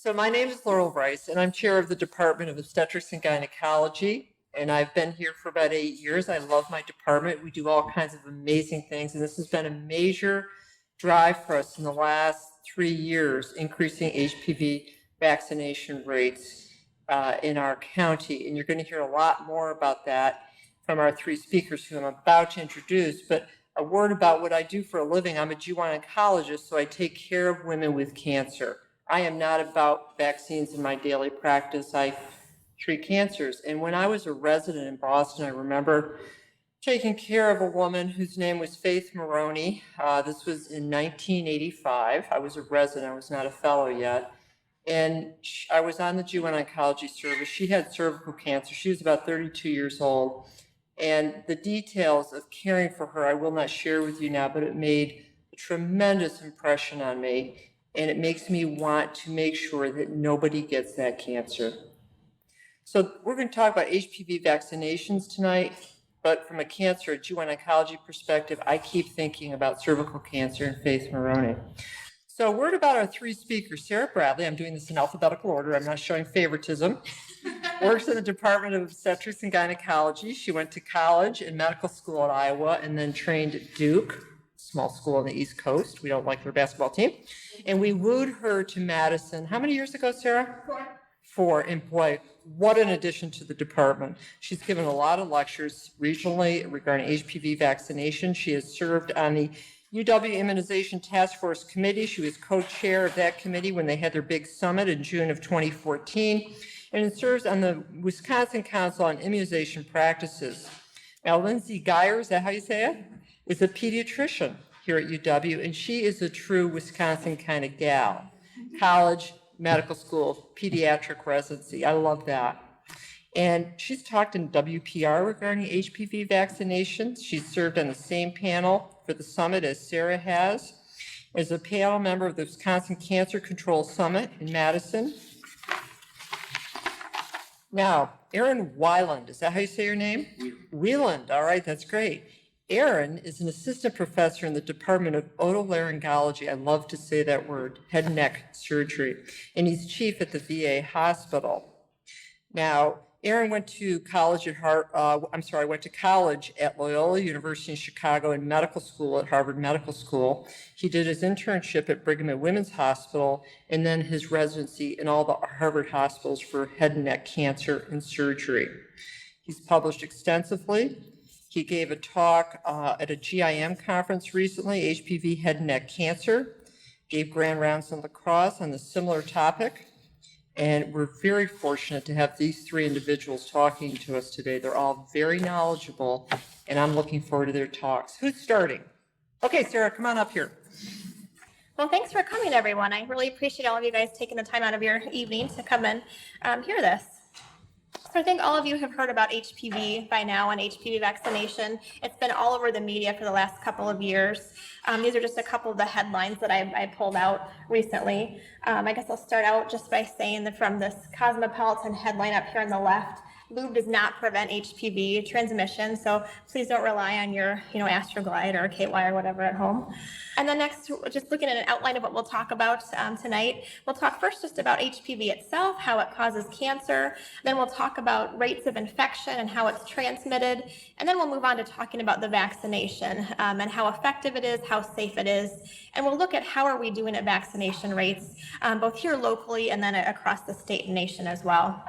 So my name is Laurel Bryce, and I'm chair of the Department of Obstetrics and Gynecology, and I've been here for about 8 years. I love my department. We do all kinds of amazing things, and this has been a major drive for us in the last 3 years, increasing HPV vaccination rates in our county. And you're going to hear a lot more about that from our three speakers who I'm about to introduce. But a word about what I do for a living. I'm a GYN oncologist, so I take care of women with cancer. I am not about vaccines in my daily practice. I treat cancers. And when I was a resident in Boston, I remember taking care of a woman whose name was Faith Maroney. This was in 1985. I was a resident. I was not a fellow yet. And I was on the GYN oncology service. She had cervical cancer. She was about 32 years old. And the details of caring for her, I will not share with you now, but it made a tremendous impression on me. And it makes me want to make sure that nobody gets that cancer. So we're going to talk about HPV vaccinations tonight, but from a cancer, a GYN oncology perspective, I keep thinking about cervical cancer and Faith Maroney. So a word about our three speakers. Sarah Bradley, I'm doing this in alphabetical order, I'm not showing favoritism, works in the Department of Obstetrics and Gynecology. She went to college and medical school at Iowa and then trained at Duke, small school on the East Coast. We don't like their basketball team. And we wooed her to Madison. How many years ago, Sarah? 4. And boy, what an addition to the department. She's given a lot of lectures regionally regarding HPV vaccination. She has served on the UW Immunization Task Force Committee. She was co-chair of that committee when they had their big summit in June of 2014, and serves on the Wisconsin Council on Immunization Practices. Now, Lindsay Geyer, is that how you say it? Is a pediatrician here at UW, and she is a true Wisconsin kind of gal. College, medical school, pediatric residency. I love that. And she's talked in WPR regarding HPV vaccinations. She's served on the same panel for the summit as Sarah has, as a panel member of the Wisconsin Cancer Control Summit in Madison. Now, Erin Weiland, is that how you say your name? Weiland, all right, that's great. Erin is an assistant professor in the Department of Otolaryngology. I love to say that word, head and neck surgery, and he's chief at the VA hospital. Now, Erin went to college at went to college at Loyola University in Chicago and medical school at Harvard Medical School. He did his internship at Brigham and Women's Hospital and then his residency in all the Harvard hospitals for head and neck cancer and surgery. He's published extensively. He gave a talk at a GIM conference recently, HPV head and neck cancer, gave grand rounds in La Crosse on a similar topic. And we're very fortunate to have these three individuals talking to us today. They're all very knowledgeable, and I'm looking forward to their talks. Who's starting? Okay, Sarah, come on up here. Well, thanks for coming, everyone. I really appreciate all of you guys taking the time out of your evening to come and hear this. So I think all of you have heard about HPV by now and HPV vaccination. It's been all over the media for the last couple of years. These are just a couple of the headlines that I pulled out recently. I guess I'll start out just by saying that from this Cosmopolitan headline up here on the left, lube does not prevent HPV transmission, so please don't rely on your, Astroglide or KY or whatever at home. And then next, just looking at an outline of what we'll talk about tonight, we'll talk first just about HPV itself, how it causes cancer, then we'll talk about rates of infection and how it's transmitted, and then we'll move on to talking about the vaccination and how effective it is, how safe it is, and we'll look at how are we doing at vaccination rates, both here locally and then across the state and nation as well.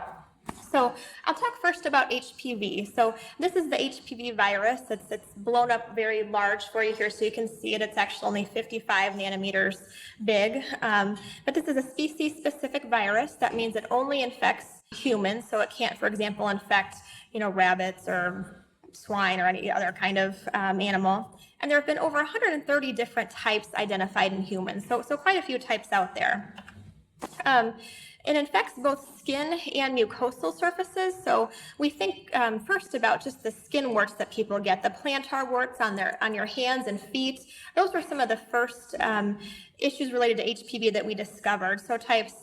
So I'll talk first about HPV. So this is the HPV virus. It's blown up very large for you here so you can see it. It's actually only 55 nanometers big. But this is a species-specific virus. That means it only infects humans. So it can't, for example, infect, rabbits or swine or any other kind of animal. And there have been over 130 different types identified in humans. So quite a few types out there. It infects both skin and mucosal surfaces. So we think first about just the skin warts that people get, the plantar warts on your hands and feet. Those were some of the first issues related to HPV that we discovered. So types,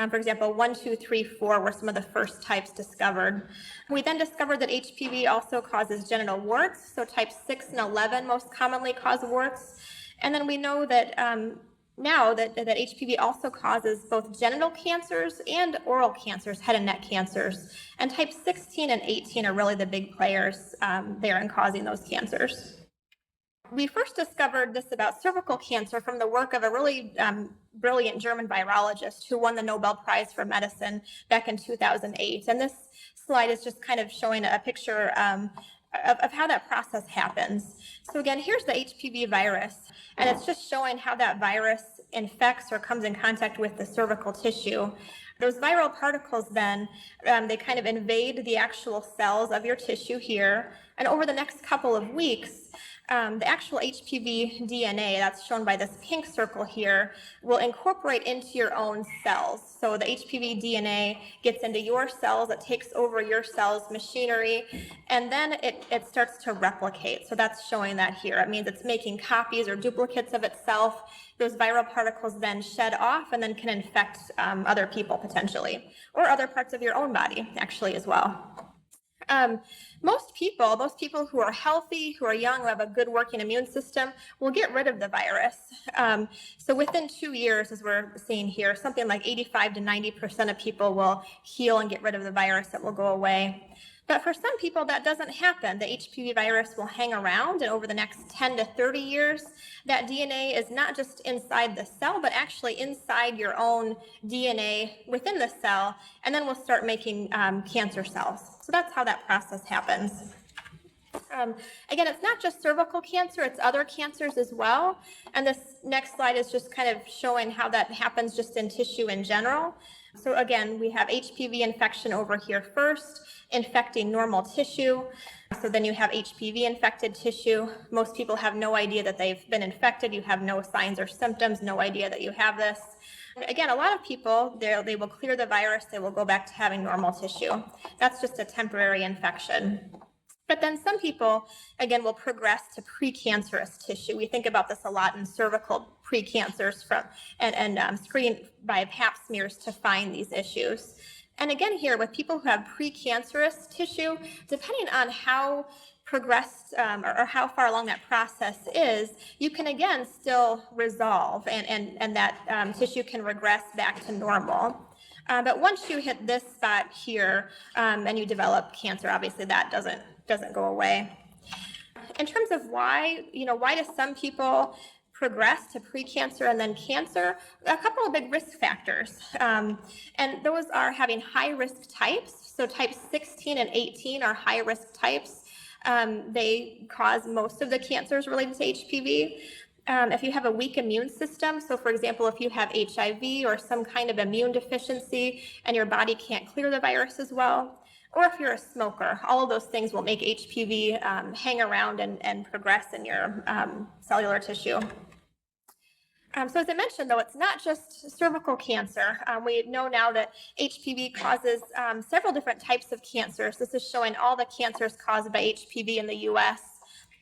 for example, 1, 2, 3, 4 were some of the first types discovered. We then discovered that HPV also causes genital warts. So types 6 and 11 most commonly cause warts. And then we know that now that HPV also causes both genital cancers and oral cancers, head and neck cancers. And type 16 and 18 are really the big players there in causing those cancers. We first discovered this about cervical cancer from the work of a really brilliant German virologist who won the Nobel Prize for Medicine back in 2008. And this slide is just kind of showing a picture of how that process happens. So again, here's the HPV virus, and it's just showing how that virus infects or comes in contact with the cervical tissue. Those viral particles then, they kind of invade the actual cells of your tissue here, and over the next couple of weeks, the actual HPV DNA, that's shown by this pink circle here, will incorporate into your own cells. So the HPV DNA gets into your cells, it takes over your cells' machinery, and then it starts to replicate. So that's showing that here. It means it's making copies or duplicates of itself. Those viral particles then shed off and then can infect other people potentially, or other parts of your own body actually as well. Most people who are healthy, who are young, who have a good working immune system, will get rid of the virus. So within 2 years, as we're seeing here, something like 85 to 90% of people will heal and get rid of the virus. It will go away. But for some people, that doesn't happen. The HPV virus will hang around, and over the next 10 to 30 years, that DNA is not just inside the cell, but actually inside your own DNA within the cell, and then we'll start making cancer cells. So that's how that process happens. Again, it's not just cervical cancer, it's other cancers as well. And this next slide is just kind of showing how that happens just in tissue in general. So again, we have HPV infection over here first, infecting normal tissue. So then you have HPV infected tissue. Most people have no idea that they've been infected. You have no signs or symptoms, no idea that you have this. Again, a lot of people, they will clear the virus, they will go back to having normal tissue. That's just a temporary infection. But then some people, again, will progress to precancerous tissue. We think about this a lot in cervical precancers and screening by pap smears to find these issues. And again here, with people who have precancerous tissue, depending on how progressed or how far along that process is, you can again still resolve and that tissue can regress back to normal. But once you hit this spot here and you develop cancer, obviously that doesn't go away. In terms of why do some people progress to precancer and then cancer? A couple of big risk factors. And those are having high risk types. So types 16 and 18 are high risk types. They cause most of the cancers related to HPV. If you have a weak immune system, so for example, if you have HIV or some kind of immune deficiency and your body can't clear the virus as well, or if you're a smoker, all of those things will make HPV hang around and progress in your cellular tissue. So as I mentioned, though, it's not just cervical cancer. We know now that HPV causes several different types of cancers. This is showing all the cancers caused by HPV in the U.S.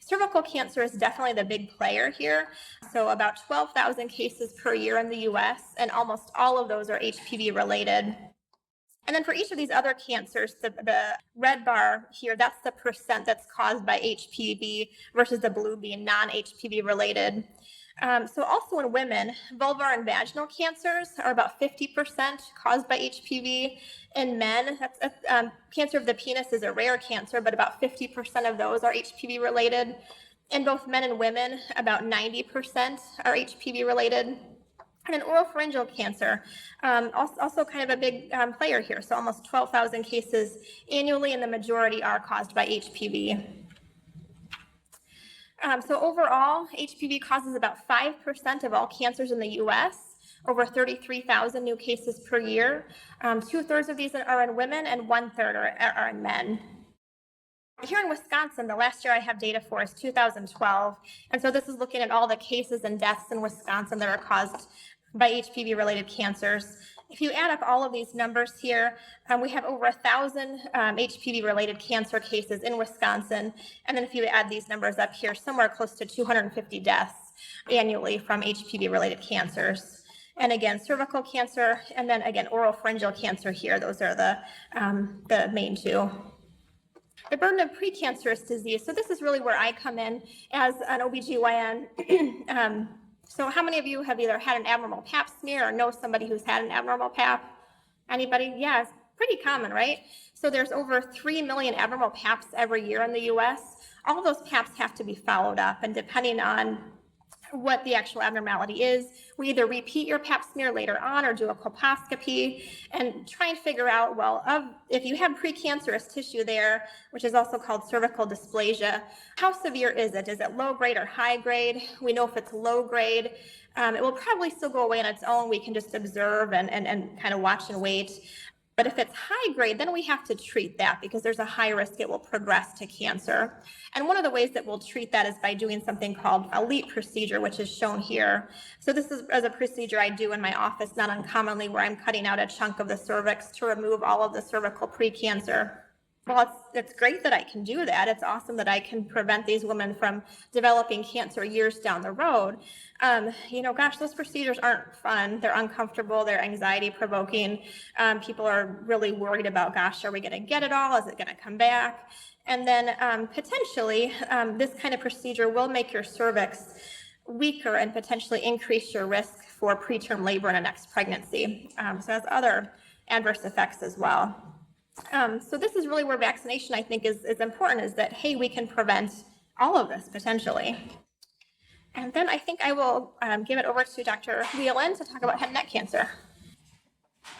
Cervical cancer is definitely the big player here. So about 12,000 cases per year in the U.S., and almost all of those are HPV related. And then for each of these other cancers, the red bar here, that's the percent that's caused by HPV versus the blue being non-HPV related. So also in women, vulvar and vaginal cancers are about 50% caused by HPV. In men, cancer of the penis is a rare cancer, but about 50% of those are HPV related. In both men and women, about 90% are HPV related. And in oropharyngeal cancer, also kind of a big player here. So almost 12,000 cases annually, and the majority are caused by HPV. So overall, HPV causes about 5% of all cancers in the U.S., over 33,000 new cases per year. 2/3 of these are in women and 1/3 are in men. Here in Wisconsin, the last year I have data for is 2012. And so this is looking at all the cases and deaths in Wisconsin that are caused by HPV-related cancers. If you add up all of these numbers here, we have over 1,000 HPV-related cancer cases in Wisconsin. And then if you add these numbers up here, somewhere close to 250 deaths annually from HPV-related cancers. And again, cervical cancer, and then again, oropharyngeal cancer here. Those are the main two. The burden of precancerous disease. So this is really where I come in as an OBGYN. So how many of you have either had an abnormal pap smear or know somebody who's had an abnormal pap? Anybody? Yeah, it's pretty common, right? So there's over 3 million abnormal paps every year in the US. All of those paps have to be followed up, and depending on what the actual abnormality is, we either repeat your pap smear later on or do a colposcopy and try and figure out, well, if you have precancerous tissue there, which is also called cervical dysplasia, how severe is it? Is it low grade or high grade? We know if it's low grade, it will probably still go away on its own. We can just observe and kind of watch and wait. But if it's high grade, then we have to treat that because there's a high risk it will progress to cancer. And one of the ways that we'll treat that is by doing something called a LEAP procedure, which is shown here. So this is as a procedure I do in my office, not uncommonly, where I'm cutting out a chunk of the cervix to remove all of the cervical precancer. Well, it's great that I can do that. It's awesome that I can prevent these women from developing cancer years down the road. Gosh, those procedures aren't fun. They're uncomfortable. They're anxiety provoking. People are really worried about, gosh, are we going to get it all? Is it going to come back? And then potentially this kind of procedure will make your cervix weaker and potentially increase your risk for preterm labor in a next pregnancy. So it has other adverse effects as well. So this is really where vaccination, I think, is important, is that, hey, we can prevent all of this potentially. And then I think I will give it over to Dr. Whelan to talk about head and neck cancer.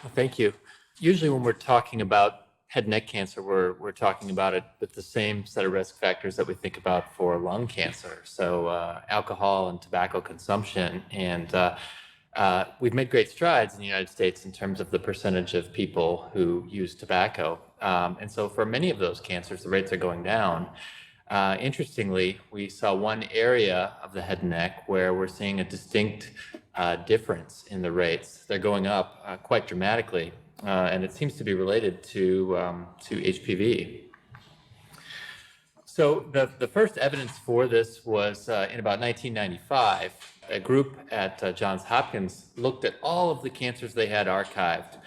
Well, thank you. Usually when we're talking about head and neck cancer, we're talking about it with the same set of risk factors that we think about for lung cancer. So alcohol and tobacco consumption. And we've made great strides in the United States in terms of the percentage of people who use tobacco. And so for many of those cancers, the rates are going down. Interestingly, we saw one area of the head and neck where we're seeing a distinct difference in the rates. They're going up quite dramatically, and it seems to be related to HPV. So the first evidence for this was in about 1995. A group at Johns Hopkins looked at all of the cancers they had archived,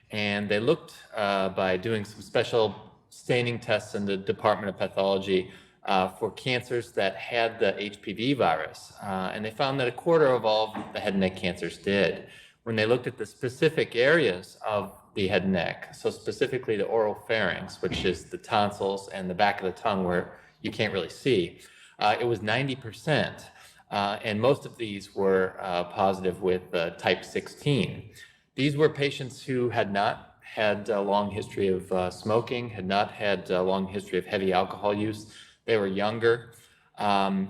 and they looked by doing some special staining tests in the Department of Pathology for cancers that had the HPV virus, and they found that a quarter of all the head and neck cancers did. When they looked at the specific areas of the head and neck, so specifically the oral pharynx, which is the tonsils and the back of the tongue where you can't really see, it was 90%. And most of these were positive with type 16. These were patients who had not had a long history of smoking, had not had a long history of heavy alcohol use. They were younger, and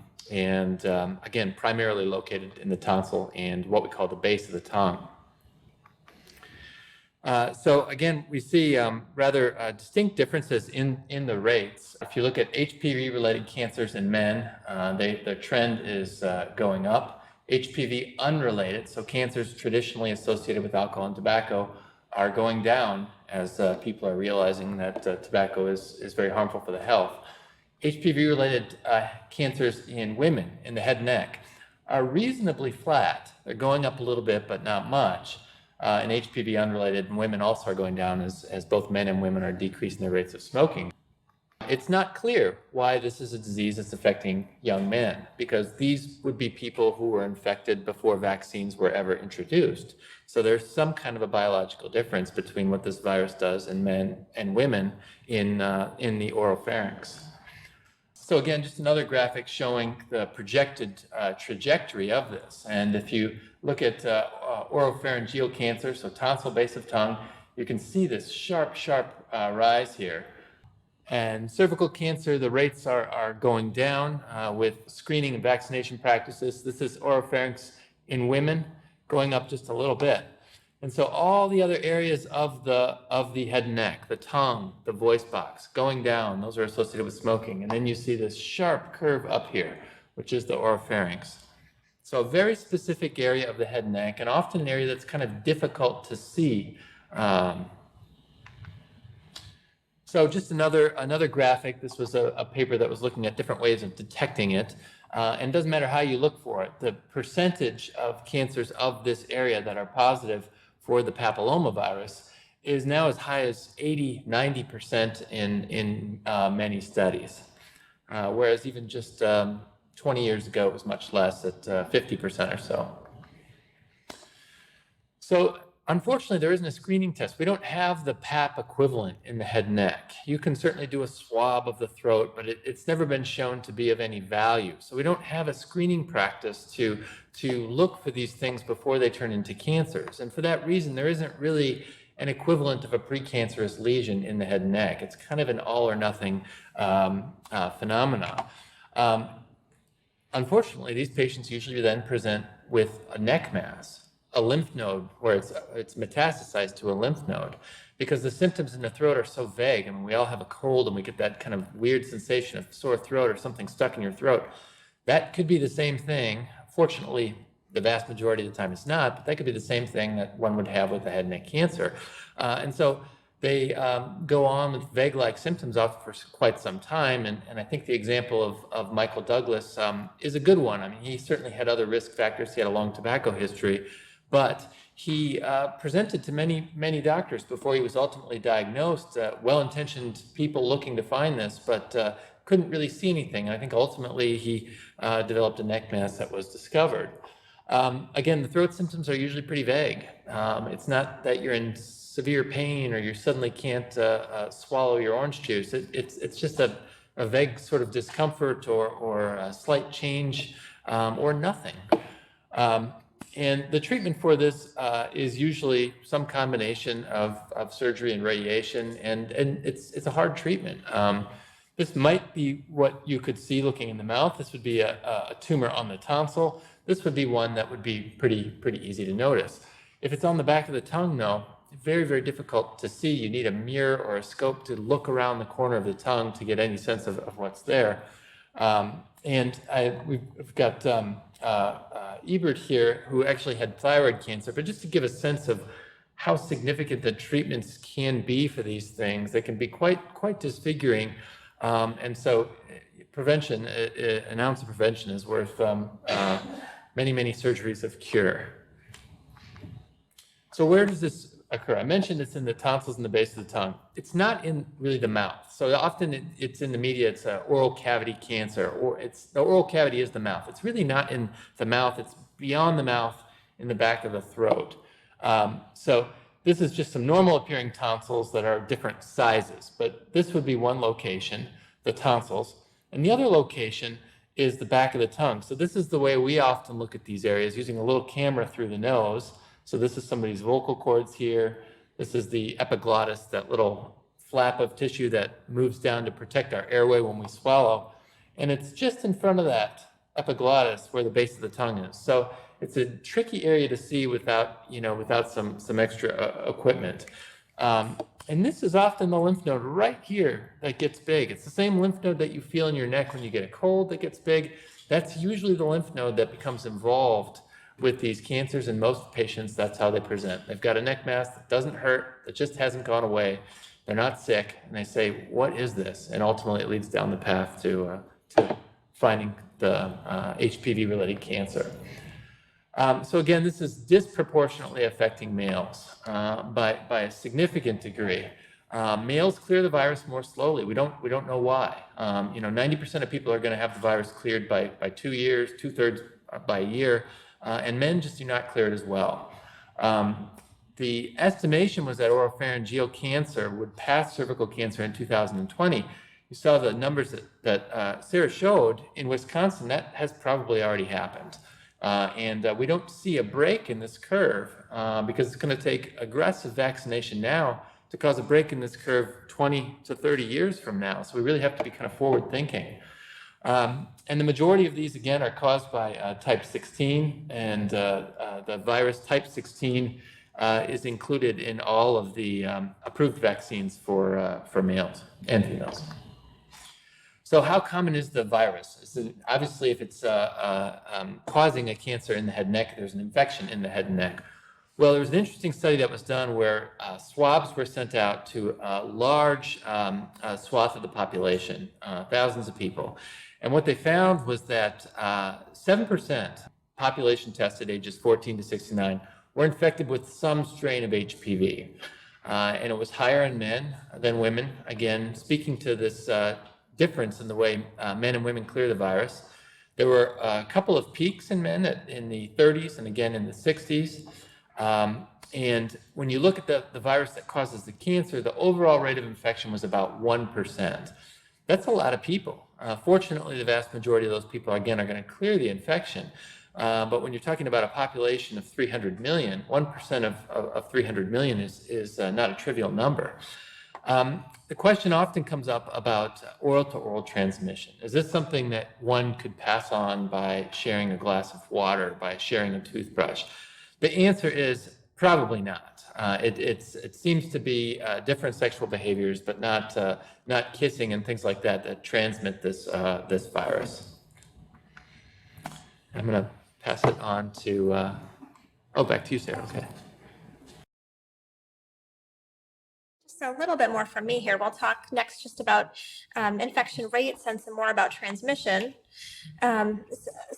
again, primarily located in the tonsil and what we call the base of the tongue. So again, we see rather distinct differences in the rates. If you look at HPV-related cancers in men, the trend is going up. HPV unrelated, so cancers traditionally associated with alcohol and tobacco, are going down as people are realizing that tobacco is very harmful for the health. HPV-related cancers in women in the head and neck are reasonably flat. They're going up a little bit, but not much. And HPV unrelated and women also are going down as both men and women are decreasing their rates of smoking. It's not clear why this is a disease that's affecting young men, because these would be people who were infected before vaccines were ever introduced. So there's some kind of a biological difference between what this virus does in men and women in the oral pharynx. So again, just another graphic showing the projected trajectory of this. And if you look at oropharyngeal cancer, so tonsil, base of tongue, you can see this sharp rise here. And cervical cancer, the rates are going down with screening and vaccination practices. This is oropharynx in women, going up just a little bit. And so all the other areas of the head and neck, the tongue, the voice box, going down, those are associated with smoking. And then you see this sharp curve up here, which is the oropharynx. So a very specific area of the head and neck, and often an area that's kind of difficult to see. So just another graphic. This was a paper that was looking at different ways of detecting it. And it doesn't matter how you look for it. The percentage of cancers of this area that are positive for the papillomavirus is now as high as 80-90% in many studies. Whereas even just 20 years ago, it was much less at 50% or so. So unfortunately, there isn't a screening test. We don't have the PAP equivalent in the head and neck. You can certainly do a swab of the throat, but it's never been shown to be of any value. So we don't have a screening practice to look for these things before they turn into cancers. And for that reason, there isn't really an equivalent of a precancerous lesion in the head and neck. It's kind of an all or nothing phenomena. Unfortunately, these patients usually then present with a neck mass, a lymph node where it's metastasized to a lymph node, because the symptoms in the throat are so vague. I mean, we all have a cold and we get that kind of weird sensation of sore throat or something stuck in your throat. That could be the same thing. Fortunately, the vast majority of the time it's not, but that could be the same thing that one would have with a head and neck cancer. And so they go on with vague-like symptoms often for quite some time. And I think the example of Michael Douglas is a good one. I mean, he certainly had other risk factors. He had a long tobacco history, but he presented to many, many doctors before he was ultimately diagnosed, well-intentioned people looking to find this, but couldn't really see anything. And I think ultimately he developed a neck mass that was discovered. Again, the throat symptoms are usually pretty vague. It's not that you're in severe pain or you suddenly can't swallow your orange juice. It's just a vague sort of discomfort or a slight change or nothing. And the treatment for this is usually some combination of surgery and radiation, and it's a hard treatment. This might be what you could see looking in the mouth. This would be a tumor on the tonsil. This would be one that would be pretty easy to notice. If it's on the back of the tongue, though, very, very difficult to see. You need a mirror or a scope to look around the corner of the tongue to get any sense of what's there. And we've got Ebert here, who actually had thyroid cancer, but just to give a sense of how significant the treatments can be for these things, they can be quite disfiguring. And so prevention, an ounce of prevention is worth many surgeries of cure. So where does this occur? I mentioned it's in the tonsils and the base of the tongue. It's not in really the mouth. So often it's in the media, it's oral cavity cancer, or the oral cavity is the mouth. It's really not in the mouth, it's beyond the mouth in the back of the throat. So this is just some normal appearing tonsils that are different sizes, but this would be one location, the tonsils. And the other location is the back of the tongue. So this is the way we often look at these areas, using a little camera through the nose. So this is somebody's vocal cords here. This is the epiglottis, that little flap of tissue that moves down to protect our airway when we swallow. And it's just in front of that epiglottis where the base of the tongue is. So it's a tricky area to see without some extra equipment. And this is often the lymph node right here that gets big. It's the same lymph node that you feel in your neck when you get a cold that gets big. That's usually the lymph node that becomes involved with these cancers. In most patients, that's how they present. They've got a neck mass that doesn't hurt, that just hasn't gone away. They're not sick, and they say, what is this? And ultimately, it leads down the path to finding the HPV-related cancer. So again, this is disproportionately affecting males by a significant degree. Males clear the virus more slowly. We don't know why. 90% of people are going to have the virus cleared by 2 years, 2/3 by a year, and men just do not clear it as well. The estimation was that oropharyngeal cancer would pass cervical cancer in 2020. You saw the numbers that Sarah showed in Wisconsin. That has probably already happened. And we don't see a break in this curve because it's going to take aggressive vaccination now to cause a break in this curve 20 to 30 years from now. So we really have to be kind of forward thinking. And the majority of these, again, are caused by type 16, and the virus type 16 is included in all of the approved vaccines for males and females. So how common is the virus? Obviously, if it's causing a cancer in the head and neck, there's an infection in the head and neck. Well, there was an interesting study that was done where swabs were sent out to a large swath of the population, thousands of people. And what they found was that 7% population tested ages 14 to 69 were infected with some strain of HPV. And it was higher in men than women, again, speaking to this difference in the way men and women clear the virus. There were a couple of peaks in men in the 30s and again in the 60s. And when you look at the virus that causes the cancer, the overall rate of infection was about 1%. That's a lot of people. Fortunately, the vast majority of those people, again, are going to clear the infection. But when you're talking about a population of 300 million, 1% of 300 million is not a trivial number. The question often comes up about oral-to-oral transmission. Is this something that one could pass on by sharing a glass of water, by sharing a toothbrush? The answer is probably not. It seems to be different sexual behaviors, but not kissing and things like that transmit this virus. I'm going to pass it on to, back to you, Sarah. Okay. So a little bit more from me here. We'll talk next just about infection rates and some more about transmission. So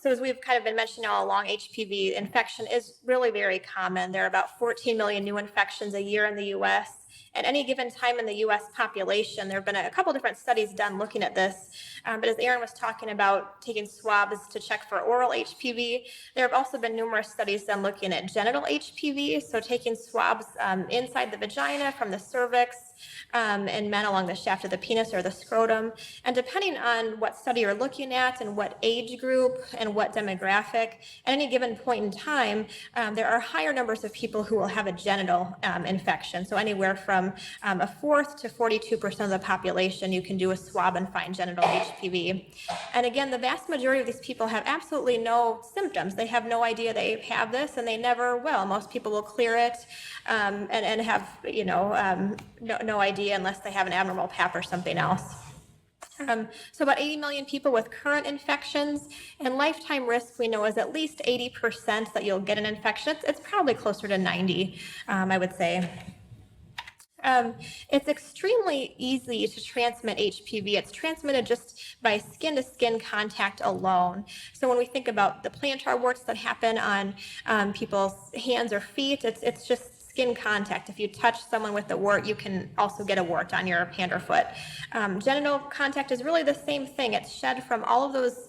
as we've kind of been mentioning all along, HPV infection is really very common. There are about 14 million new infections a year in the U.S. At any given time in the U.S. population, there have been a couple different studies done looking at this. But as Aaron was talking about taking swabs to check for oral HPV, there have also been numerous studies done looking at genital HPV, so taking swabs inside the vagina, from the cervix, in men along the shaft of the penis or the scrotum. And depending on what study you're looking at and what age group and what demographic, at any given point in time, there are higher numbers of people who will have a genital infection. So anywhere from a fourth to 42% of the population, you can do a swab and find genital HPV. And again, the vast majority of these people have absolutely no symptoms. They have no idea they have this, and they never will. Most people will clear it and have, no idea unless they have an abnormal pap or something else. So about 80 million people with current infections, and lifetime risk we know is at least 80% that you'll get an infection. It's probably closer to 90, I would say. It's extremely easy to transmit HPV. It's transmitted just by skin-to-skin contact alone. So when we think about the plantar warts that happen on people's hands or feet, it's just skin contact. If you touch someone with a wart, you can also get a wart on your hand or foot. Genital contact is really the same thing. It's shed from all of those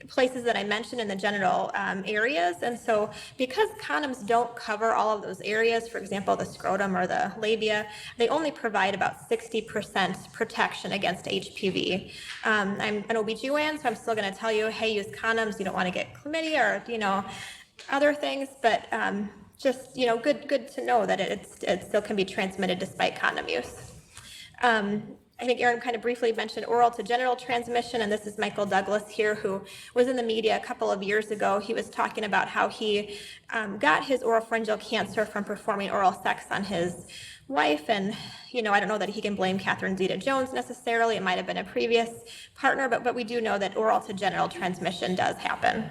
places that I mentioned in the genital areas. And so because condoms don't cover all of those areas, for example, the scrotum or the labia, they only provide about 60% protection against HPV. I'm an OBGYN, so I'm still going to tell you, hey, use condoms. You don't want to get chlamydia or, other things, but just, good to know that it still can be transmitted despite condom use. I think Aaron kind of briefly mentioned oral to genital transmission, and this is Michael Douglas here, who was in the media a couple of years ago. He was talking about how he got his oropharyngeal cancer from performing oral sex on his wife, and I don't know that he can blame Catherine Zeta-Jones necessarily. It might have been a previous partner, but we do know that oral to genital transmission does happen.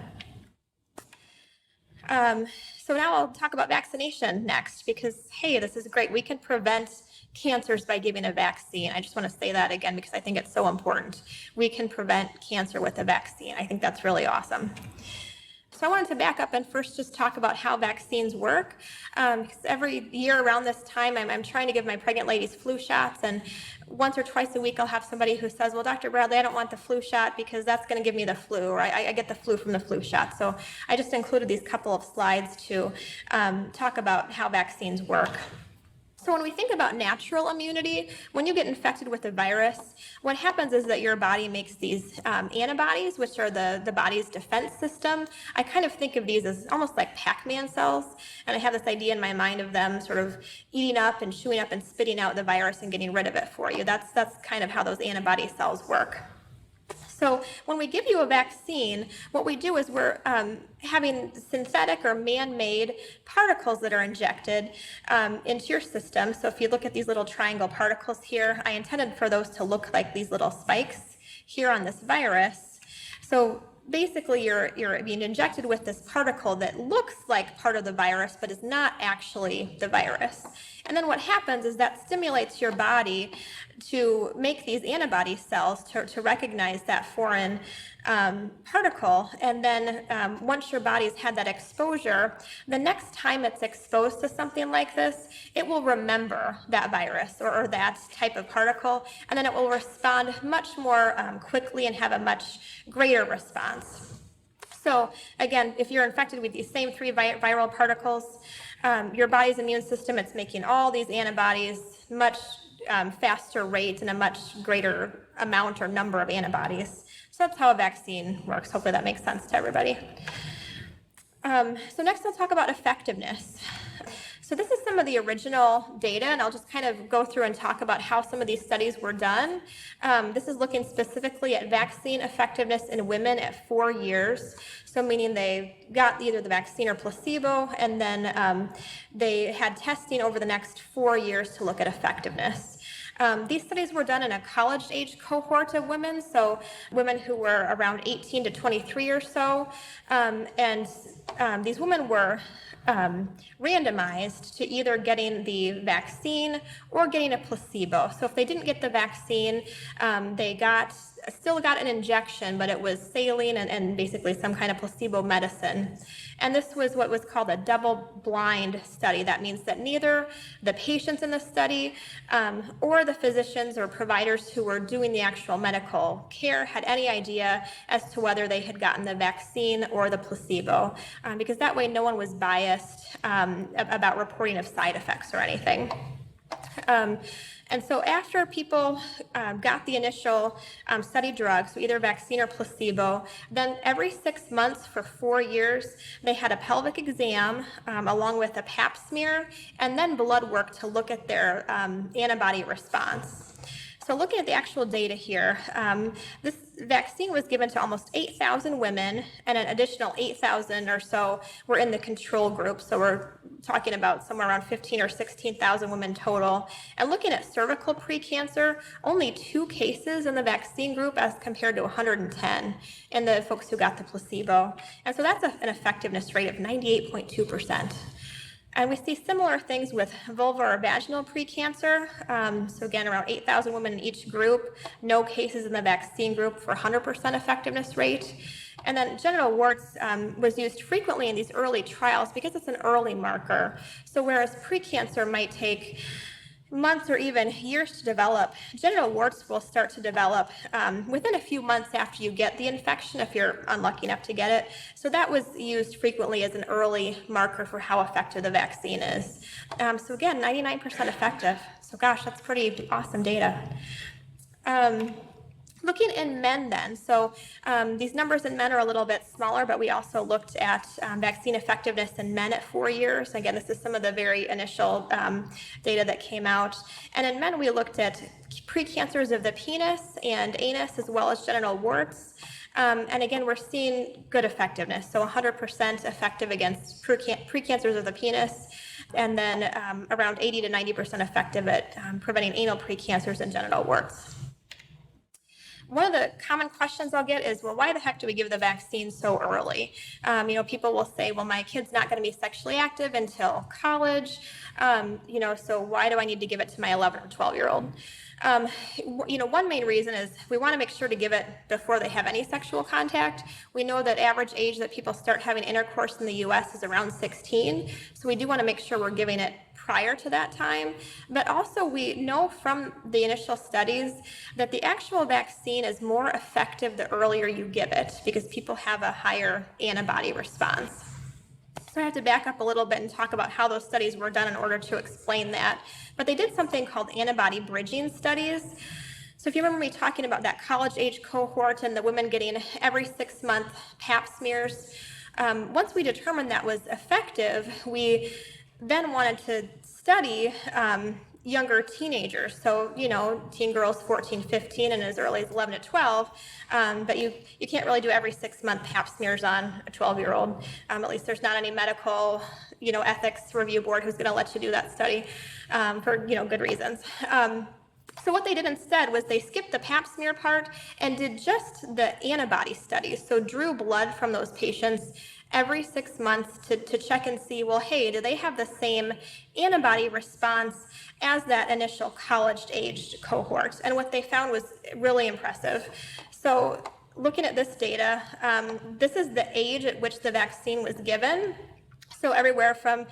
So now I'll talk about vaccination next, because, hey, this is great. We can prevent cancers by giving a vaccine. I just want to say that again because I think it's so important. We can prevent cancer with a vaccine. I think that's really awesome. So I wanted to back up and first just talk about how vaccines work. Because every year around this time, I'm trying to give my pregnant ladies flu shots, and once or twice a week I'll have somebody who says, well, Dr. Bradley, I don't want the flu shot because that's going to give me the flu, or I get the flu from the flu shot. So I just included these couple of slides to talk about how vaccines work. So when we think about natural immunity, when you get infected with a virus, what happens is that your body makes these antibodies, which are the body's defense system. I kind of think of these as almost like Pac-Man cells, and I have this idea in my mind of them sort of eating up and chewing up and spitting out the virus and getting rid of it for you. That's kind of how those antibody cells work. So when we give you a vaccine, what we do is we're having synthetic or man-made particles that are injected into your system. So if you look at these little triangle particles here, I intended for those to look like these little spikes here on this virus. So basically you're being injected with this particle that looks like part of the virus, but is not actually the virus. And then what happens is that stimulates your body to make these antibody cells to recognize that foreign particle. And then once your body's had that exposure, the next time it's exposed to something like this, it will remember that virus or that type of particle, and then it will respond much more quickly and have a much greater response. So again, if you're infected with these same 3 viral particles, your body's immune system, it's making all these antibodies much faster rates and a much greater amount or number of antibodies. So that's how a vaccine works. Hopefully that makes sense to everybody. So next I'll talk about effectiveness. So this is some of the original data, and I'll just kind of go through and talk about how some of these studies were done. This is looking specifically at vaccine effectiveness in women at 4 years. So meaning they got either the vaccine or placebo, and then they had testing over the next 4 years to look at effectiveness. These studies were done in a college-age cohort of women, so women who were around 18 to 23 or so, and these women were randomized to either getting the vaccine or getting a placebo. So if they didn't get the vaccine, they still got an injection, but it was saline and basically some kind of placebo medicine. And this was what was called a double-blind study. That means that neither the patients in the study or the physicians or providers who were doing the actual medical care had any idea as to whether they had gotten the vaccine or the placebo, because that way no one was biased about reporting of side effects or anything. And so after people got the initial study drug, so either vaccine or placebo, then every 6 months for 4 years, they had a pelvic exam along with a pap smear and then blood work to look at their antibody response. So looking at the actual data here, this vaccine was given to almost 8,000 women, and an additional 8,000 or so were in the control group. So we're talking about somewhere around 15 or 16,000 women total. And looking at cervical precancer, only 2 cases in the vaccine group as compared to 110 in the folks who got the placebo. And so that's an effectiveness rate of 98.2%. And we see similar things with vulvar or vaginal precancer. So again, around 8,000 women in each group, no cases in the vaccine group for 100% effectiveness rate. And then genital warts was used frequently in these early trials because it's an early marker. So whereas precancer might take months or even years to develop, genital warts will start to develop within a few months after you get the infection, if you're unlucky enough to get it. So that was used frequently as an early marker for how effective the vaccine is. So again, 99% effective. So gosh, that's pretty awesome data. Looking in men then, so these numbers in men are a little bit smaller, but we also looked at vaccine effectiveness in men at 4 years. Again, this is some of the very initial data that came out. And in men, we looked at precancers of the penis and anus, as well as genital warts. And again, we're seeing good effectiveness, so 100% effective against precancers of the penis, and then around 80 to 90% effective at preventing anal precancers and genital warts. One of the common questions I'll get is, well, why the heck do we give the vaccine so early? People will say, well, my kid's not going to be sexually active until college, so why do I need to give it to my 11 or 12-year-old? One main reason is we want to make sure to give it before they have any sexual contact. We know that average age that people start having intercourse in the U.S. is around 16, so we do want to make sure we're giving it prior to that time. But also we know from the initial studies that the actual vaccine is more effective the earlier you give it, because people have a higher antibody response. So I have to back up a little bit and talk about how those studies were done in order to explain that. But they did something called antibody bridging studies. So if you remember me talking about that college age cohort and the women getting every 6 month pap smears, once we determined that was effective, we then wanted to study younger teenagers. So, teen girls 14, 15, and as early as 11 to 12. But you can't really do every 6 month pap smears on a 12-year-old. At least there's not any medical, ethics review board who's going to let you do that study for, good reasons. So what they did instead was they skipped the pap smear part and did just the antibody studies. So drew blood from those patients every 6 months to check and see, well, hey, do they have the same antibody response as that initial college-aged cohort? And what they found was really impressive. So looking at this data, this is the age at which the vaccine was given. So everywhere from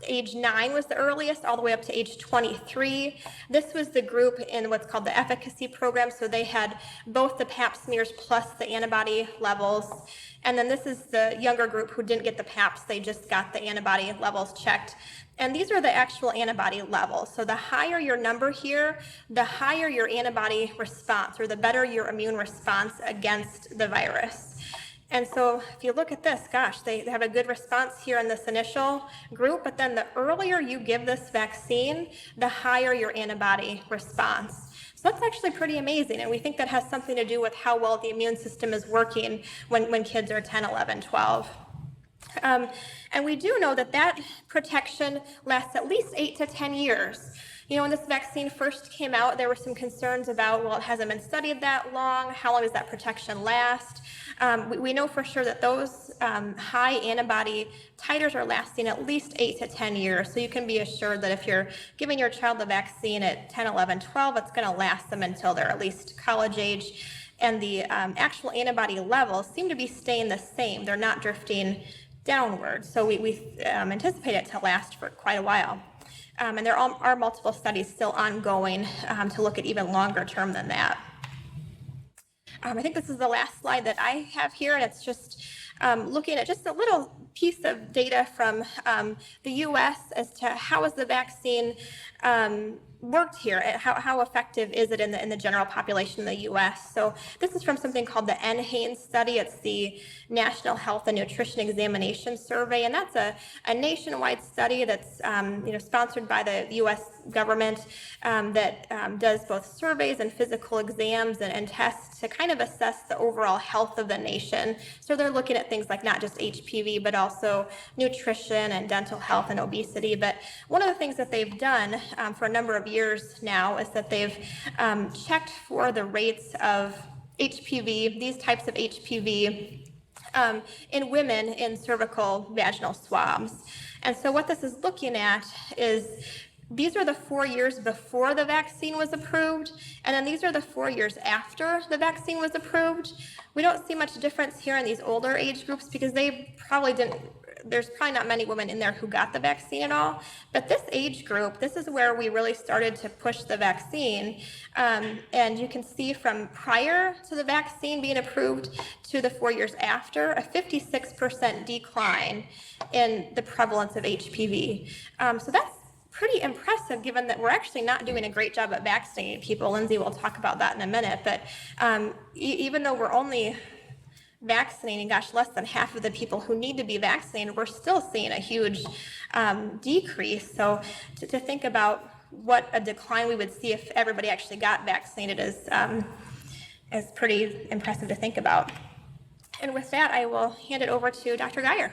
age 9 was the earliest, all the way up to age 23. This was the group in what's called the efficacy program. So they had both the pap smears plus the antibody levels. And then this is the younger group who didn't get the paps, they just got the antibody levels checked. And these are the actual antibody levels. So the higher your number here, the higher your antibody response, or the better your immune response against the virus. And so if you look at this, gosh, they have a good response here in this initial group, but then the earlier you give this vaccine, the higher your antibody response. So that's actually pretty amazing, and we think that has something to do with how well the immune system is working when kids are 10, 11, 12. And we do know that that protection lasts at least 8 to 10 years. You know, when this vaccine first came out, there were some concerns about, well, it hasn't been studied that long. How long does that protection last? We know for sure that those high antibody titers are lasting at least 8 to 10 years. So you can be assured that if you're giving your child the vaccine at 10, 11, 12, it's going to last them until they're at least college age. And the actual antibody levels seem to be staying the same. They're not drifting downward. So we anticipate it to last for quite a while. And there are multiple studies still ongoing to look at even longer term than that. I think this is the last slide that I have here, and it's just looking at just a little piece of data from the U.S. as to how is the vaccine worked here. How effective is it in the general population in the U.S.? So this is from something called the NHANES study. It's the National Health and Nutrition Examination Survey, and that's a nationwide study that's sponsored by the U.S. government that does both surveys and physical exams and tests to kind of assess the overall health of the nation. So they're looking at things like not just HPV, but also nutrition and dental health and obesity. But one of the things that they've done for a number of years now is that they've checked for the rates of HPV, these types of HPV, in women in cervical vaginal swabs. And so what this is looking at is these are the 4 years before the vaccine was approved, and then these are the 4 years after the vaccine was approved. We don't see much difference here in these older age groups because they probably didn't, there's probably not many women in there who got the vaccine at all. But this age group, this is where we really started to push the vaccine. And you can see from prior to the vaccine being approved to the 4 years after, a 56% decline in the prevalence of HPV. So that's pretty impressive given that we're actually not doing a great job at vaccinating people. Lindsay will talk about that in a minute, but even though we're only vaccinating, less than half of the people who need to be vaccinated, we're still seeing a huge decrease. So to think about what a decline we would see if everybody actually got vaccinated is pretty impressive to think about. And with that, I will hand it over to Dr. Geyer.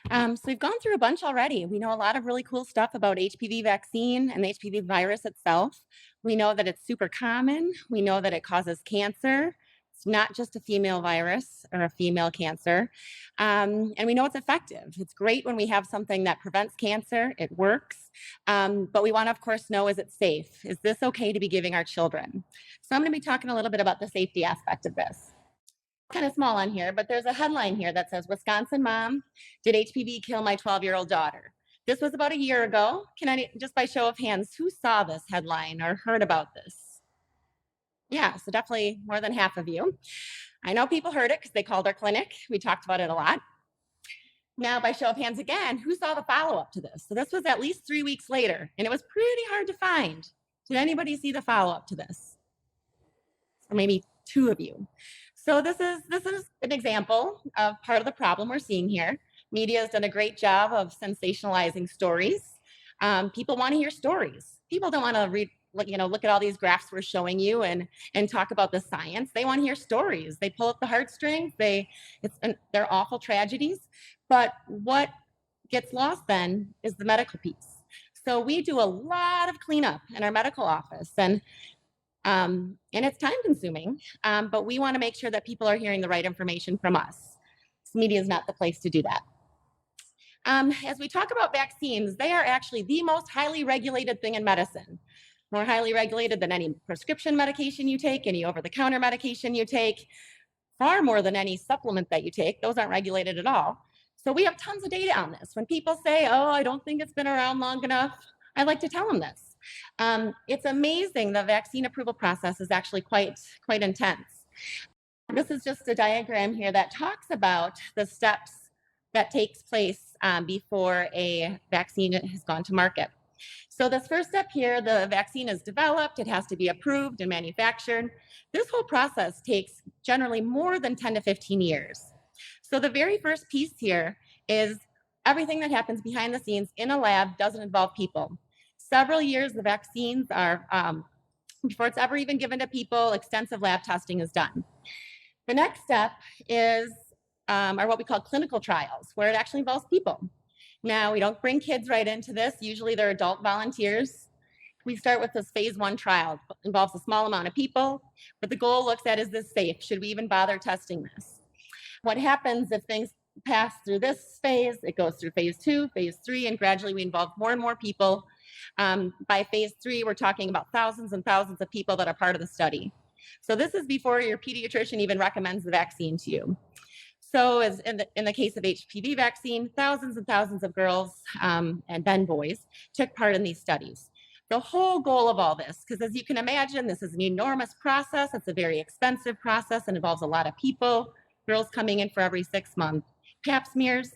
So we've gone through a bunch already. We know a lot of really cool stuff about HPV vaccine and the HPV virus itself. We know that it's super common. We know that it causes cancer. It's not just a female virus or a female cancer. And we know it's effective. It's great when we have something that prevents cancer. It works. But we want to, of course, know, is it safe? Is this okay to be giving our children? So I'm going to be talking a little bit about the safety aspect of this. Kind of small on here, but there's a headline here that says, Wisconsin mom, did HPV kill my 12-year-old daughter? This was about a year ago. Can I, just by show of hands, who saw this headline or heard about this? Yeah, so definitely more than half of you. I know people heard it because they called our clinic. We talked about it a lot. Now, by show of hands again, who saw the follow-up to this? So this was at least 3 weeks later, and it was pretty hard to find. Did anybody see the follow-up to this? Or maybe 2 of you. So this is an example of part of the problem we're seeing here. Media has done a great job of sensationalizing stories. People want to hear stories. People don't want to read, look at all these graphs we're showing you and talk about the science. They want to hear stories. They pull at the heartstrings. They're awful tragedies. But what gets lost then is the medical piece. So we do a lot of cleanup in our medical office, and it's time consuming, but we want to make sure that people are hearing the right information from us. Media is not the place to do that. As we talk about vaccines, they are actually the most highly regulated thing in medicine. More highly regulated than any prescription medication you take, any over-the-counter medication you take, far more than any supplement that you take. Those aren't regulated at all. So we have tons of data on this. When people say, oh, I don't think it's been around long enough, I like to tell them this. It's amazing. The vaccine approval process is actually quite intense. This is just a diagram here that talks about the steps that takes place before a vaccine has gone to market. So this first step here, the vaccine is developed, it has to be approved and manufactured. This whole process takes generally more than 10 to 15 years. So the very first piece here is everything that happens behind the scenes in a lab doesn't involve people. Several years, the vaccines are, before it's ever even given to people, extensive lab testing is done. The next step are what we call clinical trials, where it actually involves people. Now, we don't bring kids right into this. Usually they're adult volunteers. We start with this phase 1 trial. It involves a small amount of people, but the goal looks at, is this safe? Should we even bother testing this? What happens if things pass through this phase? It goes through phase 2, phase 3, and gradually we involve more and more people. By phase 3, we're talking about thousands and thousands of people that are part of the study. So this is before your pediatrician even recommends the vaccine to you. So as in the case of HPV vaccine, thousands and thousands of girls and then boys took part in these studies. The whole goal of all this, because as you can imagine, this is an enormous process. It's a very expensive process and involves a lot of people, girls coming in for every 6 months, pap smears.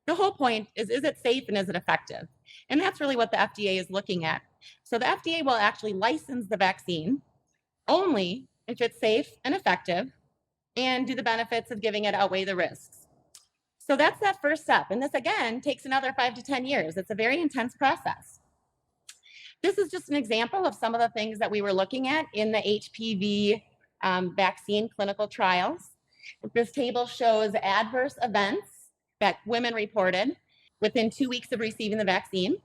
The whole point is it safe and is it effective? And that's really what the FDA is looking at. So the FDA will actually license the vaccine only if it's safe and effective, and do the benefits of giving it outweigh the risks. So that's that first step. And this, again, takes another 5 to 10 years. It's a very intense process. This is just an example of some of the things that we were looking at in the HPV vaccine clinical trials. This table shows adverse events that women reported within 2 weeks of receiving the vaccine.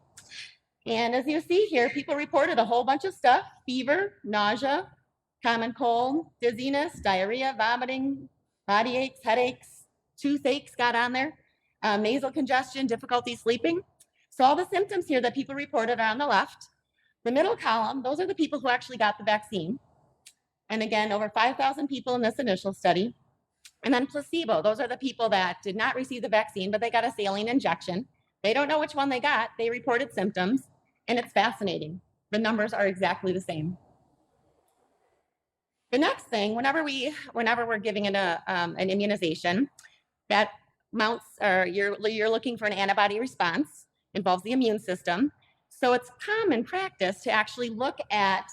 And as you see here, people reported a whole bunch of stuff: fever, nausea, common cold, dizziness, diarrhea, vomiting, body aches, headaches, toothaches got on there, nasal congestion, difficulty sleeping. So all the symptoms here that people reported are on the left. The middle column, those are the people who actually got the vaccine. And again, over 5,000 people in this initial study. And then placebo, those are the people that did not receive the vaccine, but they got a saline injection. They don't know which one they got. They reported symptoms, and it's fascinating. The numbers are exactly the same. The next thing, whenever we're giving it an immunization, that mounts, or you're looking for an antibody response, involves the immune system. So it's common practice to actually look at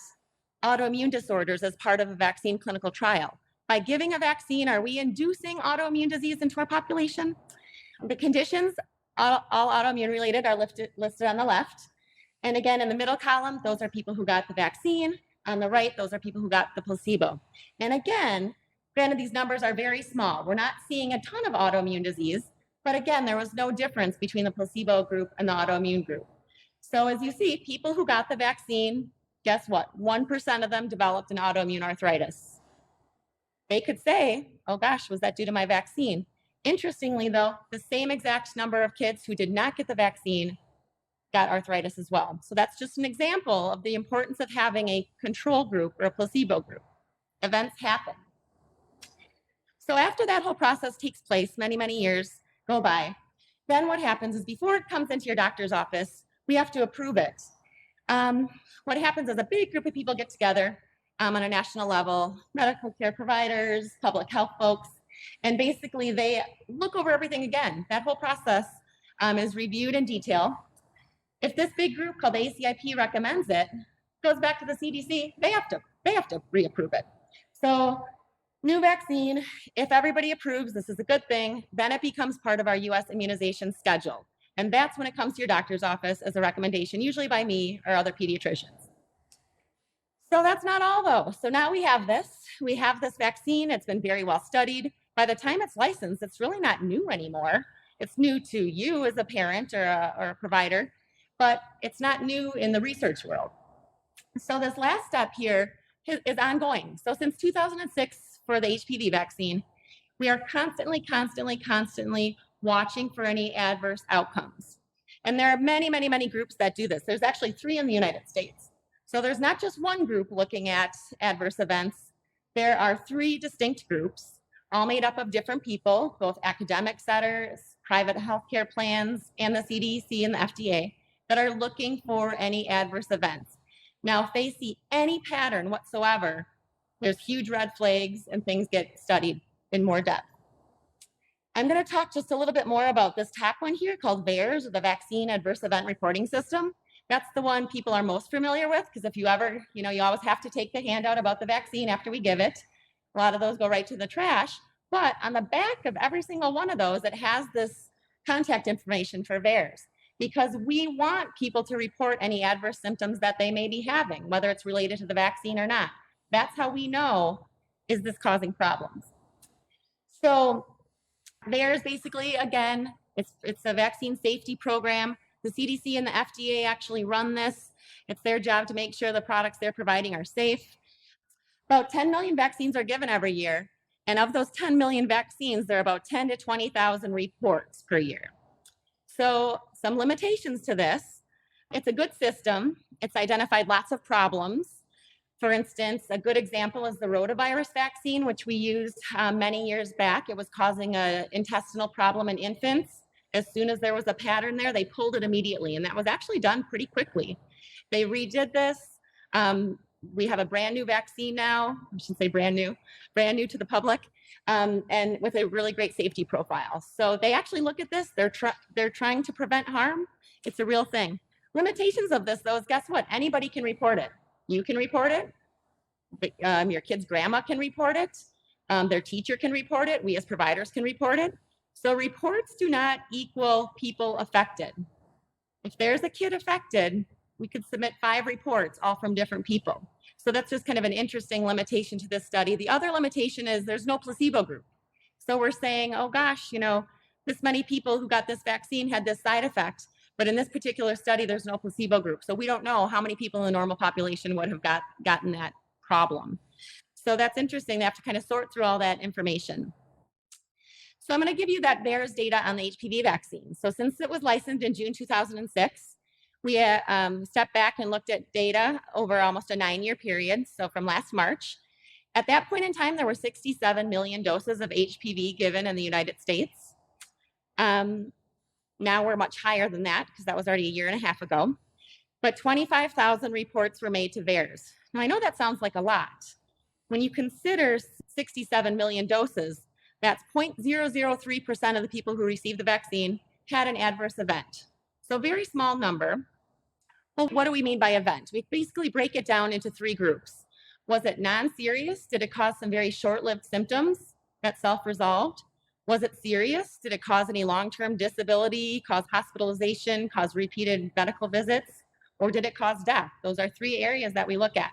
autoimmune disorders as part of a vaccine clinical trial. By giving a vaccine, are we inducing autoimmune disease into our population? The conditions, all autoimmune related, are listed on the left. And again, in the middle column, those are people who got the vaccine. On the right, those are people who got the placebo. And again, granted, these numbers are very small. We're not seeing a ton of autoimmune disease, but again, there was no difference between the placebo group and the autoimmune group. So as you see, people who got the vaccine, guess what? 1% of them developed an autoimmune arthritis. They could say, oh gosh, was that due to my vaccine? Interestingly though, the same exact number of kids who did not get the vaccine got arthritis as well. So that's just an example of the importance of having a control group or a placebo group. Events happen. So after that whole process takes place, many, many years go by, then what happens is before it comes into your doctor's office, we have to approve it. What happens is a big group of people get together on a national level, medical care providers, public health folks, and basically they look over everything again. That whole process is reviewed in detail. If this big group called the ACIP recommends it, goes back to the CDC, they have to reapprove it. So new vaccine, if everybody approves, this is a good thing, then it becomes part of our US immunization schedule. And that's when it comes to your doctor's office as a recommendation, usually by me or other pediatricians. So that's not all though. So now we have this vaccine, it's been very well studied. By the time it's licensed, it's really not new anymore. It's new to you as a parent or a provider. but it's not new in the research world. So this last step here is ongoing. So since 2006 for the HPV vaccine, we are constantly watching for any adverse outcomes. And there are many groups that do this. There's actually 3 in the United States. So there's not just one group looking at adverse events. There are 3 distinct groups, all made up of different people, both academic centers, private healthcare plans, and the CDC and the FDA, that are looking for any adverse events. Now, if they see any pattern whatsoever, there's huge red flags and things get studied in more depth. I'm going to talk just a little bit more about this top one here called VAERS, or the Vaccine Adverse Event Reporting System. That's the one people are most familiar with, because if you ever, you always have to take the handout about the vaccine after we give it. A lot of those go right to the trash. But on the back of every single one of those, it has this contact information for VAERS, because we want people to report any adverse symptoms that they may be having, whether it's related to the vaccine or not. That's how we know, is this causing problems? So VAERS basically, again, it's a vaccine safety program. The CDC and the FDA actually run this. It's their job to make sure the products they're providing are safe. About 10 million vaccines are given every year. And of those 10 million vaccines, there are about 10 to 20,000 reports per year. So some limitations to this. It's a good system. It's identified lots of problems. For instance, a good example is the rotavirus vaccine, which we used many years back. It was causing an intestinal problem in infants. As soon as there was a pattern there, they pulled it immediately. And that was actually done pretty quickly. They redid this. We have a brand new vaccine now. I should say brand new to the public, and with a really great safety profile. So they actually look at this. They're trying to prevent harm. It's a real thing. Limitations of this, though, is guess what? Anybody can report it. You can report it. Your kid's grandma can report it. Their teacher can report it. We as providers can report it. So reports do not equal people affected. If there's a kid affected, we could submit 5 reports, all from different people. So that's just kind of an interesting limitation to this study. The other limitation is there's no placebo group. So we're saying, oh gosh, this many people who got this vaccine had this side effect, but in this particular study, there's no placebo group. So we don't know how many people in the normal population would have gotten that problem. So that's interesting. They have to kind of sort through all that information. So I'm going to give you that VAERS data on the HPV vaccine. So since it was licensed in June 2006, we stepped back and looked at data over almost a 9-year period, so from last March. At that point in time, there were 67 million doses of HPV given in the United States. Now we're much higher than that, because that was already a year and a half ago. But 25,000 reports were made to VAERS. Now, I know that sounds like a lot. When you consider 67 million doses, that's 0.003% of the people who received the vaccine had an adverse event. So very small number. Well, what do we mean by event? We basically break it down into 3 groups. Was it non-serious? Did it cause some very short-lived symptoms that self-resolved? Was it serious? Did it cause any long-term disability, cause hospitalization, cause repeated medical visits? Or did it cause death? Those are 3 areas that we look at.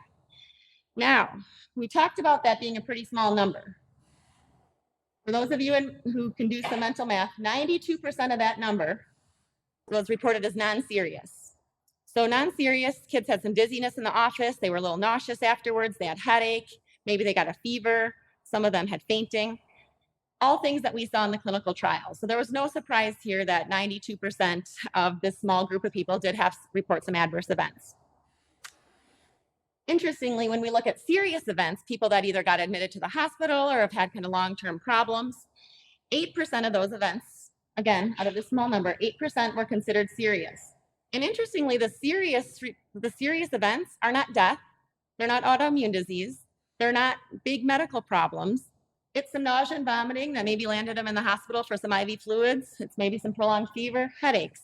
Now, we talked about that being a pretty small number. For those of you who can do some mental math, 92% of that number was reported as non-serious. So non-serious, kids had some dizziness in the office. They were a little nauseous afterwards. They had headache. Maybe they got a fever. Some of them had fainting. All things that we saw in the clinical trial. So there was no surprise here that 92% of this small group of people did report some adverse events. Interestingly, when we look at serious events, people that either got admitted to the hospital or have had kind of long-term problems, 8% of those events, again, out of this small number, 8% were considered serious. And interestingly, the serious events are not death. They're not autoimmune disease. They're not big medical problems. It's some nausea and vomiting that maybe landed them in the hospital for some IV fluids. It's maybe some prolonged fever, headaches.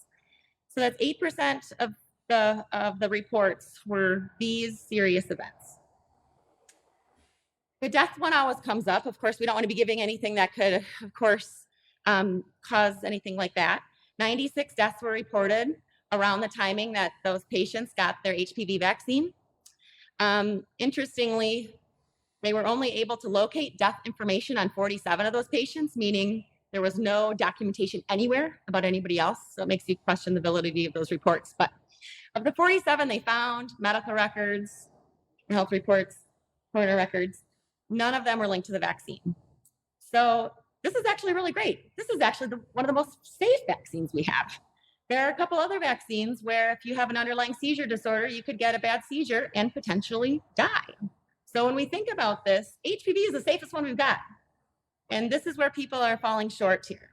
So that's 8% of the reports were these serious events. The death one always comes up. Of course, we don't want to be giving anything that could, of course, cause anything like that. 96 deaths were reported around the timing that those patients got their HPV vaccine. Interestingly, they were only able to locate death information on 47 of those patients, meaning there was no documentation anywhere about anybody else. So it makes you question the validity of those reports. But Of the 47 they found, medical records, health reports, coroner records, none of them were linked to the vaccine. So this is actually really great. This is actually one of the most safe vaccines we have. There are a couple other vaccines where if you have an underlying seizure disorder, you could get a bad seizure and potentially die. So when we think about this, HPV is the safest one we've got. And this is where people are falling short here.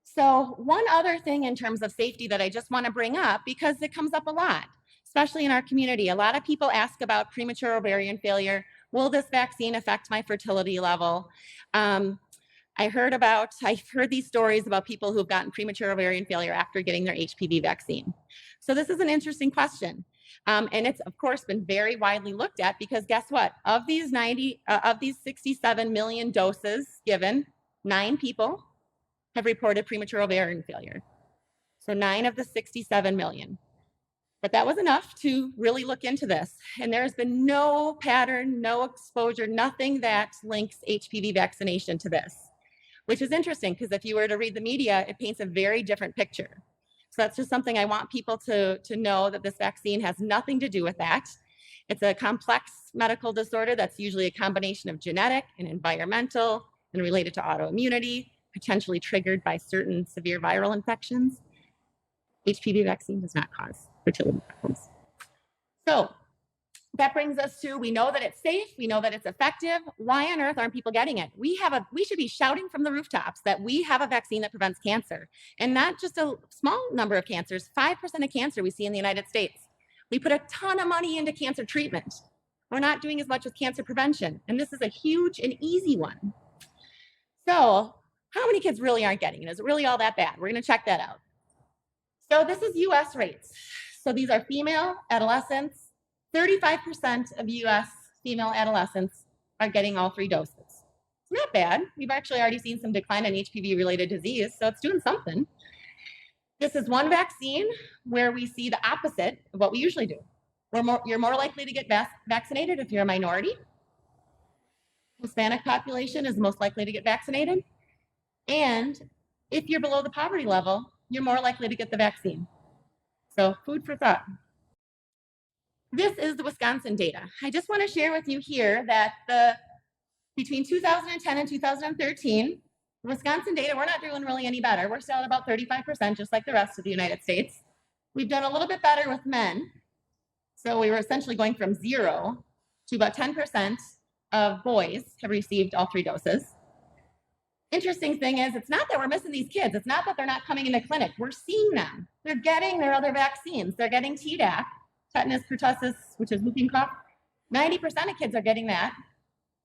So one other thing in terms of safety that I just want to bring up, because it comes up a lot, especially in our community. A lot of people ask about premature ovarian failure. Will this vaccine affect my fertility level? I've heard these stories about people who've gotten premature ovarian failure after getting their HPV vaccine. So this is an interesting question. And it's of course been very widely looked at because guess what? Of these 67 million doses given, 9 people have reported premature ovarian failure. So 9 of the 67 million. But that was enough to really look into this. And there has been no pattern, no exposure, nothing that links HPV vaccination to this, which is interesting because if you were to read the media, it paints a very different picture. So that's just something I want people to know, that this vaccine has nothing to do with that. It's a complex medical disorder that's usually a combination of genetic and environmental and related to autoimmunity, potentially triggered by certain severe viral infections. HPV vaccine does not cause fertility problems. So that brings us to, we know that it's safe, we know that it's effective. Why on earth aren't people getting it? We should be shouting from the rooftops that we have a vaccine that prevents cancer, and not just a small number of cancers. 5% of cancer we see in the United States. We put a ton of money into cancer treatment. We're not doing as much with cancer prevention, and this is a huge and easy one. So how many kids really aren't getting it? Is it really all that bad? We're going to check that out. So this is US rates. So these are female adolescents. 35% of US female adolescents are getting all 3 doses. It's not bad. We've actually already seen some decline in HPV-related disease, so it's doing something. This is one vaccine where we see the opposite of what we usually do. You're more likely to get vaccinated if you're a minority. Hispanic population is most likely to get vaccinated. And if you're below the poverty level, you're more likely to get the vaccine. So food for thought. This is the Wisconsin data. I just want to share with you here that between 2010 and 2013, Wisconsin data, we're not doing really any better. We're still at about 35%, just like the rest of the United States. We've done a little bit better with men. So we were essentially going from 0 to about 10% of boys have received all 3 doses. Interesting thing is, it's not that we're missing these kids. It's not that they're not coming into clinic. We're seeing them. They're getting their other vaccines. They're getting Tdap, tetanus, pertussis, which is whooping cough. 90% of kids are getting that.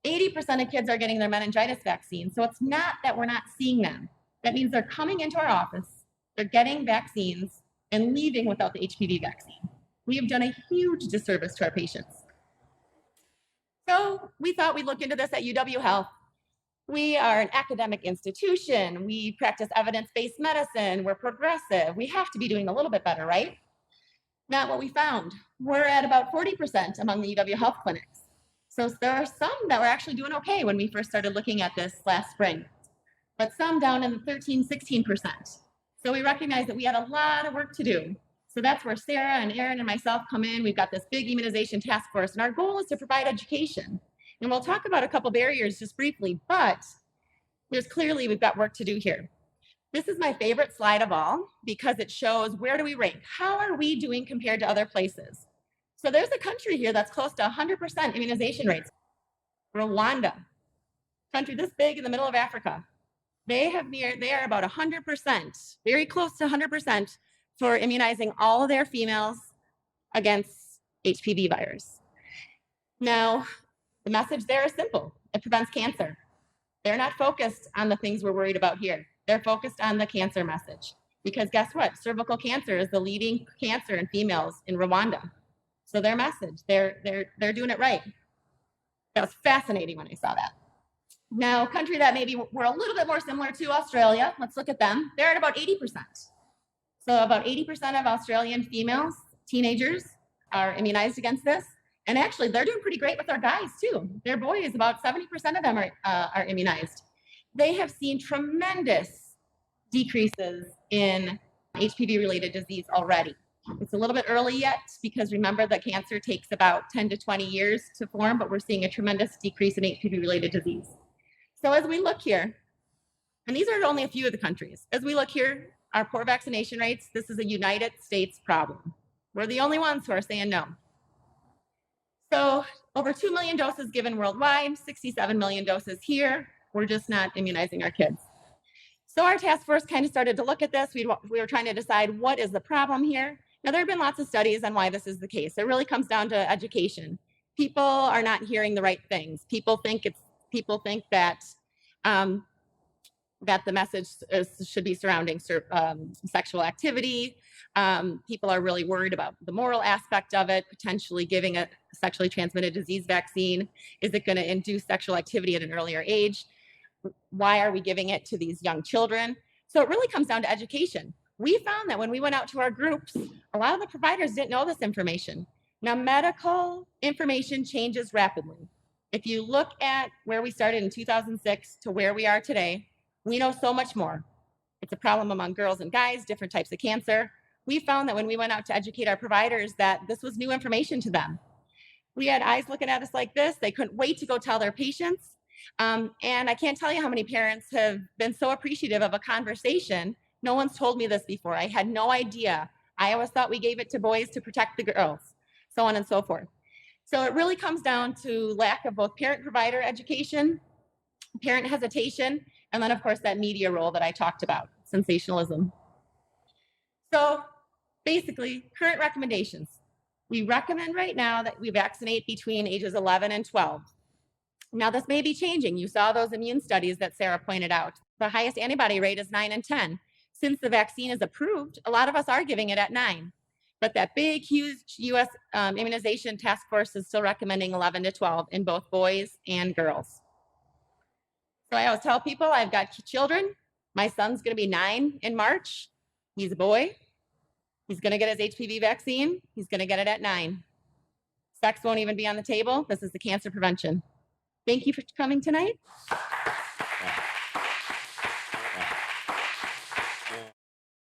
80% of kids are getting their meningitis vaccine. So it's not that we're not seeing them. That means they're coming into our office, they're getting vaccines, and leaving without the HPV vaccine. We have done a huge disservice to our patients. So we thought we'd look into this at UW Health. We are an academic institution. We practice evidence-based medicine. We're progressive. We have to be doing a little bit better, right? Not what we found. We're at about 40% among the UW Health clinics. So there are some that were actually doing okay when we first started looking at this last spring, but some down in the 13, 16%. So we recognize that we had a lot of work to do. So that's where Sarah and Aaron and myself come in. We've got this big immunization task force, and our goal is to provide education. And we'll talk about a couple barriers just briefly, but we've got work to do here. This is my favorite slide of all because it shows where do we rank? How are we doing compared to other places? So there's a country here that's close to 100% immunization rates. Rwanda, country this big in the middle of Africa. They are about 100%, very close to 100% for immunizing all of their females against HPV virus. Now, the message there is simple. It prevents cancer. They're not focused on the things we're worried about here. They're focused on the cancer message. Because guess what? Cervical cancer is the leading cancer in females in Rwanda. So their message, they're doing it right. That was fascinating when I saw that. Now, a country that maybe we're a little bit more similar to, Australia. Let's look at them. They're at about 80%. So about 80% of Australian females, teenagers, are immunized against this. And actually, they're doing pretty great with our guys too. Their boys, about 70% of them are immunized. They have seen tremendous decreases in HPV-related disease already. It's a little bit early yet because remember that cancer takes about 10 to 20 years to form, but we're seeing a tremendous decrease in HPV-related disease. So as we look here, and these are only a few of the countries, as we look here, our poor vaccination rates, this is a United States problem. We're the only ones who are saying no. So over 2 million doses given worldwide, 67 million doses here. We're just not immunizing our kids. So our task force kind of started to look at this. We were trying to decide what is the problem here. Now, there have been lots of studies on why this is the case. It really comes down to education. People are not hearing the right things. People think that that the message should be surrounding sexual activity. People are really worried about the moral aspect of it, potentially giving a sexually transmitted disease vaccine. Is it going to induce sexual activity at an earlier age? Why are we giving it to these young children? So it really comes down to education. We found that when we went out to our groups, a lot of the providers didn't know this information. Now, medical information changes rapidly. If you look at where we started in 2006 to where we are today, we know so much more. It's a problem among girls and guys, different types of cancer. We found that when we went out to educate our providers that this was new information to them. We had eyes looking at us like this. They couldn't wait to go tell their patients. And I can't tell you how many parents have been so appreciative of a conversation. No one's told me this before. I had no idea. I always thought we gave it to boys to protect the girls, so on and so forth. So it really comes down to lack of both parent-provider education, parent hesitation, and then, of course, that media role that I talked about, sensationalism. So basically, current recommendations. We recommend right now that we vaccinate between ages 11 and 12. Now, this may be changing. You saw those immune studies that Sarah pointed out. The highest antibody rate is 9 and 10. Since the vaccine is approved, a lot of us are giving it at 9. But that big, huge U.S. Immunization task force is still recommending 11 to 12 in both boys and girls. So I always tell people I've got children. My son's going to be 9 in March. He's a boy. He's going to get his HPV vaccine. He's going to get it at 9. Sex won't even be on the table. This is the cancer prevention. Thank you for coming tonight.